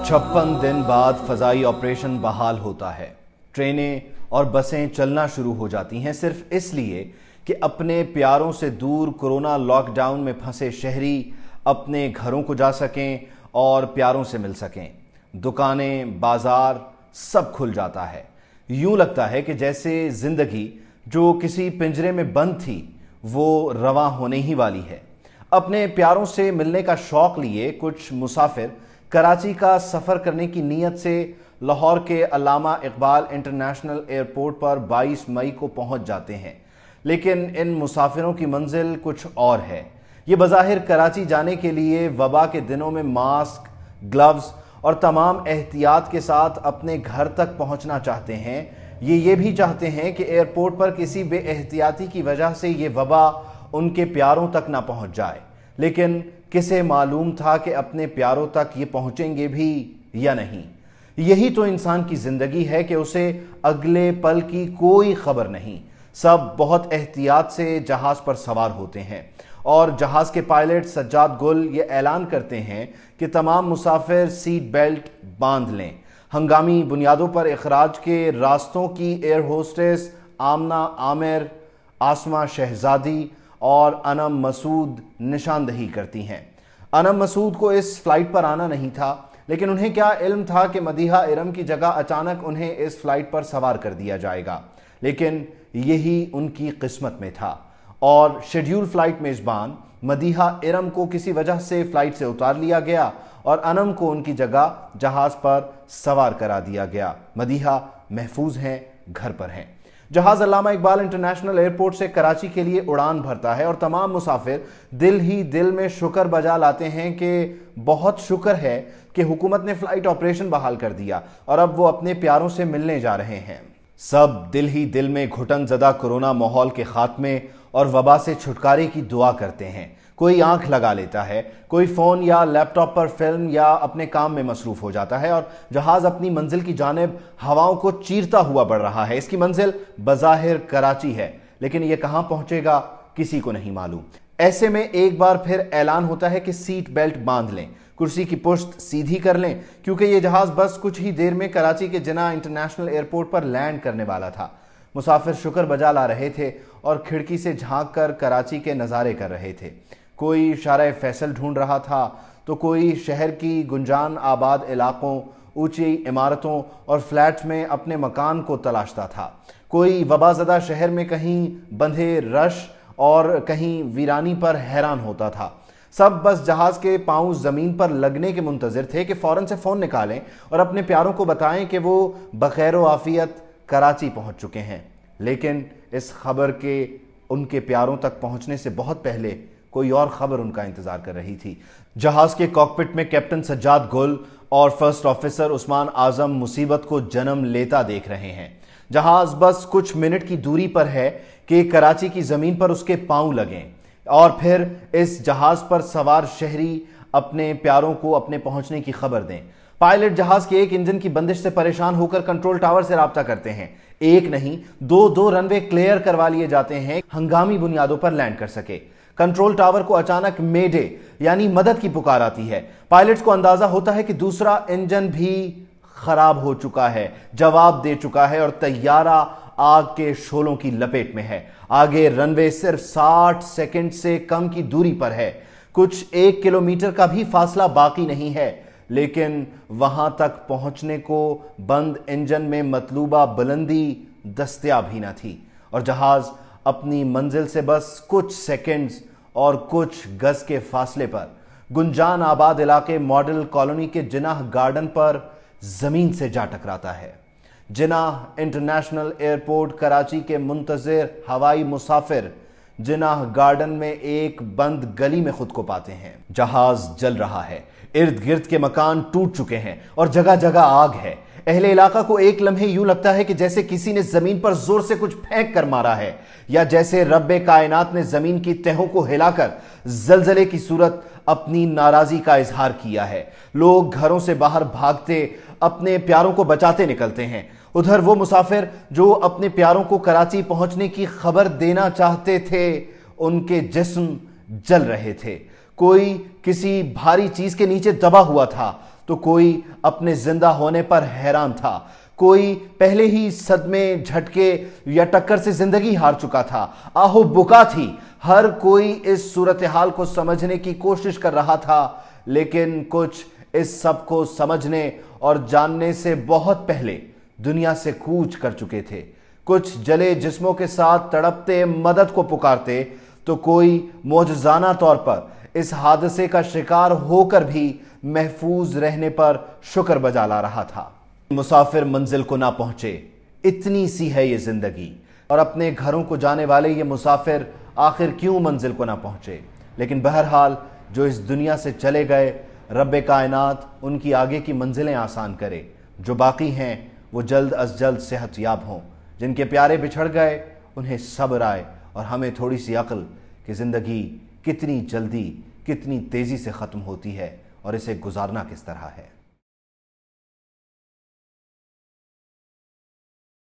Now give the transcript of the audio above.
56 दिन बाद फजाई ऑपरेशन बहाल होता है। ट्रेनें और बसें चलना शुरू हो जाती हैं सिर्फ इसलिए कि अपने प्यारों से दूर कोरोना लॉकडाउन में फंसे शहरी अपने घरों को जा सकें और प्यारों से मिल सकें। दुकानें, बाजार सब खुल जाता है। यूं लगता है कि जैसे जिंदगी जो किसी पिंजरे में बंद थी वो रवां होने ही वाली है। अपने प्यारों से मिलने का शौक लिए कुछ मुसाफिर कराची का सफर करने की नीयत से लाहौर के अल्लामा इकबाल इंटरनेशनल एयरपोर्ट पर 22 मई को पहुंच जाते हैं, लेकिन इन मुसाफिरों की मंजिल कुछ और है। ये बज़ाहिर कराची जाने के लिए वबा के दिनों में मास्क, ग्लव्स और तमाम एहतियात के साथ अपने घर तक पहुंचना चाहते हैं। ये भी चाहते हैं कि एयरपोर्ट पर किसी बेएहतियाती की वजह से ये वबा उनके प्यारों तक ना पहुंच जाए, लेकिन किसे मालूम था कि अपने प्यारों तक ये पहुंचेंगे भी या नहीं। यही तो इंसान की जिंदगी है कि उसे अगले पल की कोई खबर नहीं। सब बहुत एहतियात से जहाज पर सवार होते हैं और जहाज के पायलट सज्जाद गुल ये ऐलान करते हैं कि तमाम मुसाफिर सीट बेल्ट बांध लें। हंगामी बुनियादों पर इखराज के रास्तों की एयर होस्टेस आमना आमिर, आसमा शहजादी और अनम मसूद निशानदही करती हैं। अनम मसूद को इस फ्लाइट पर आना नहीं था, लेकिन उन्हें क्या इल्म था कि मदीहा इरम की जगह अचानक उन्हें इस फ्लाइट पर सवार कर दिया जाएगा। लेकिन यही उनकी किस्मत में था और शेड्यूल फ्लाइट मेजबान मदीहा इरम को किसी वजह से फ्लाइट से उतार लिया गया और अनम को उनकी जगह जहाज पर सवार करा दिया गया। मदीहा महफूज हैं, घर पर हैं। जहाज अल्लामा इकबाल इंटरनेशनल एयरपोर्ट से कराची के लिए उड़ान भरता है और तमाम मुसाफिर दिल ही दिल में शुक्र बजा लाते हैं कि बहुत शुक्र है कि हुकूमत ने फ्लाइट ऑपरेशन बहाल कर दिया और अब वो अपने प्यारों से मिलने जा रहे हैं। सब दिल ही दिल में घुटन ज़दा कोरोना माहौल के खात्मे और वबा से छुटकारे की दुआ करते हैं। कोई आंख लगा लेता है, कोई फोन या लैपटॉप पर फिल्म या अपने काम में मसरूफ हो जाता है और जहाज अपनी मंजिल की जानिब हवाओं को चीरता हुआ बढ़ रहा है। इसकी मंजिल बज़ाहिर कराची है, लेकिन यह कहां पहुंचेगा किसी को नहीं मालूम। ऐसे में एक बार फिर ऐलान होता है कि सीट बेल्ट बांध लें, कुर्सी की पुश्त सीधी कर लें, क्योंकि यह जहाज बस कुछ ही देर में कराची के जिन्ना इंटरनेशनल एयरपोर्ट पर लैंड करने वाला था। मुसाफिर शुक्र बजा ला रहे थे और खिड़की से झांक कर कराची के नज़ारे कर रहे थे। कोई शारे फैसल ढूंढ रहा था तो कोई शहर की गुंजान आबाद इलाकों, ऊंची इमारतों और फ्लैट्स में अपने मकान को तलाशता था। कोई वबाज़दा शहर में कहीं बंधे रश और कहीं वीरानी पर हैरान होता था। सब बस जहाज के पांव जमीन पर लगने के मुंतजिर थे कि फौरन से फोन निकालें और अपने प्यारों को बताएं कि वो बखैर आफियत कराची पहुंच चुके हैं। लेकिन इस खबर के उनके प्यारों तक पहुंचने से बहुत पहले कोई और खबर उनका इंतजार कर रही थी। जहाज के कॉकपिट में कैप्टन सज्जाद गुल और फर्स्ट ऑफिसर उस्मान आजम मुसीबत को जन्म लेता देख रहे हैं। जहाज बस कुछ मिनट की दूरी पर है कि कराची की जमीन पर उसके पांव लगें और फिर इस जहाज पर सवार शहरी अपने प्यारों को अपने पहुंचने की खबर दें। पायलट जहाज के एक इंजन की बंदिश से परेशान होकर कंट्रोल टावर से राब्ता करते हैं। एक नहीं, दो रनवे क्लियर करवा लिए जाते हैं, हंगामी बुनियादों पर लैंड कर सके। कंट्रोल टावर को अचानक मेडे यानी मदद की पुकार आती है। पायलट्स को अंदाजा होता है कि दूसरा इंजन भी खराब हो चुका है, जवाब दे चुका है और तैयारा आग के शोलों की लपेट में है। आगे रनवे सिर्फ 60 सेकंड से कम की दूरी पर है। कुछ 1 किलोमीटर का भी फासला बाकी नहीं है, लेकिन वहां तक पहुंचने को बंद इंजन में मतलूबा बुलंदी दस्तयाब ही न थी और जहाज अपनी मंजिल से बस कुछ सेकंड्स और कुछ गज के फासले पर गुंजान आबाद इलाके मॉडल कॉलोनी के जिनाह गार्डन पर जमीन से जा टकराता है। जिनाह इंटरनेशनल एयरपोर्ट कराची के मुंतजिर हवाई मुसाफिर जिनाह गार्डन में एक बंद गली में खुद को पाते हैं। जहाज जल रहा है, इर्द गिर्द के मकान टूट चुके हैं और जगह जगह आग है। अहले इलाका को एक लम्हे यूं लगता है कि जैसे किसी ने जमीन पर जोर से कुछ फेंक कर मारा है या जैसे रब्बे कायनात ने जमीन की तहों को हिलाकर जलजले की सूरत अपनी नाराजगी का इजहार किया है। लोग घरों से बाहर भागते अपने प्यारों को बचाते निकलते हैं। उधर वो मुसाफिर जो अपने प्यारों को कराची पहुंचने की खबर देना चाहते थे, उनके जिस्म जल रहे थे। कोई किसी भारी चीज के नीचे दबा हुआ था तो कोई अपने जिंदा होने पर हैरान था, कोई पहले ही सदमे, झटके या टक्कर से जिंदगी हार चुका था, आहो बुका थी। हर कोई इस सूरत हाल को समझने की कोशिश कर रहा था, लेकिन कुछ इस सब को समझने और जानने से बहुत पहले दुनिया से कूच कर चुके थे। कुछ जले जिस्मों के साथ तड़पते मदद को पुकारते, तो कोई मौजज़ाना तौर पर इस हादसे का शिकार होकर भी महफूज रहने पर शुक्र बजा ला रहा था। मुसाफिर मंजिल को ना पहुंचे, इतनी सी है ये जिंदगी, और अपने घरों को जाने वाले ये मुसाफिर आखिर क्यों मंजिल को ना पहुंचे। लेकिन बहरहाल जो इस दुनिया से चले गए, रब्बे कायनात उनकी आगे की मंजिलें आसान करे। जो बाकी हैं वो जल्द अज जल्द सेहतयाब हों। जिनके प्यारे बिछड़ गए उन्हें सब्र आए, और हमें थोड़ी सी अक्ल कि ज़िंदगी कितनी जल्दी, कितनी तेज़ी से ख़त्म होती है और इसे गुजारना किस तरह है।